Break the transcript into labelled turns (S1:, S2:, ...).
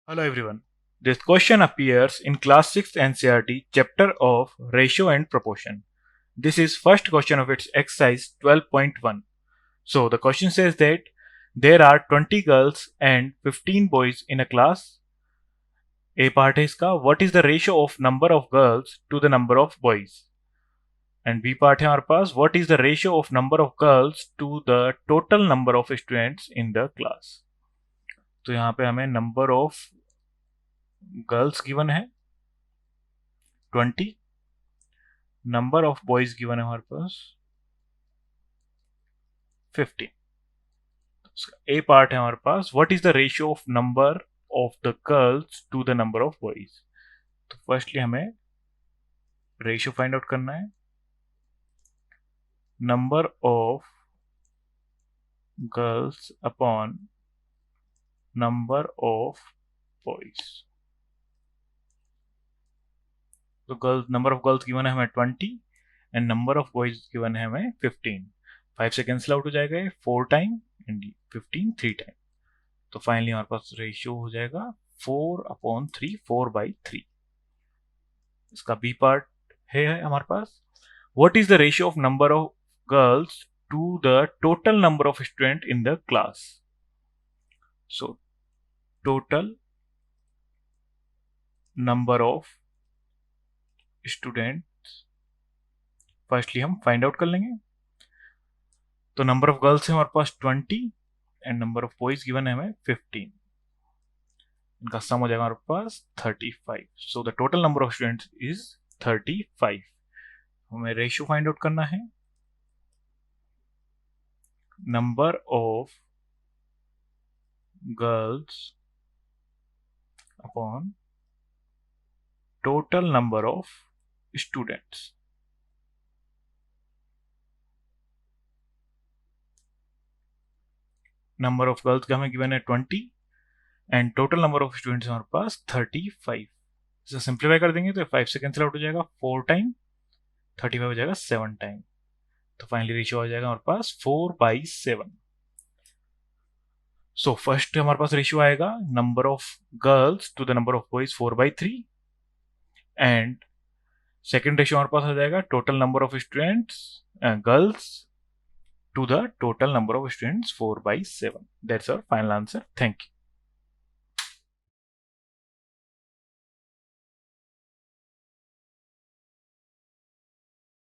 S1: Hello everyone. This question appears in class 6 NCERT chapter of ratio and proportion. This is first question of its exercise 12.1. So the question says that there are 20 girls and 15 boys in a class. A part है इसका what is the ratio of number of girls to the number of boys? And B part है हमारे पास what is the ratio of number of girls to the total number of students in the class? तो यहाँ पे हमें number of girls given है 20, number of boys given है हमारे पास 15। ए part है हमारे पास what is the ratio of number of the girls to the number of boys. तो फर्स्टली हमें रेशियो फाइंड आउट करना है number of girls upon number of boys. तो girls number of girls given है हमें 20 and number of boys given है हमें 15। 5 से कैंसिल आउट हो जाएगा 4 टाइम एंड 15 3 टाइम। तो फाइनली हमारे पास रेशियो हो जाएगा 4/3 4/3। इसका बी पार्ट है हमारे पास what is the ratio of number of girls to the total number of student in the class. So total number of students firstly हम फाइंड आउट कर लेंगे। तो नंबर ऑफ गर्ल्स है हमारे पास 20 and number of boys given है हमें 15। इनका सम हो जाएगा हमारे पास 35। So the total number of students is 35। हमें रेशियो फाइंड आउट करना है number of girls upon total number of students. Number of girls का हमें गिवन है 20 and total number of students हमारे पास 35। इसे सिंप्लीफाई कर देंगे तो 5 से कैंसिल आउट हो जाएगा 4 टाइम 35 हो जाएगा 7 टाइम। तो फाइनली रेशियो हो जाएगा हमारे पास 4/7। सो फर्स्ट हमारे पास रेशियो आएगा number of girls to the number of boys 4/3 and second ratio हमारे पास आ जाएगा total number of students girls to the total number of students 4/7. That's our final answer. Thank you.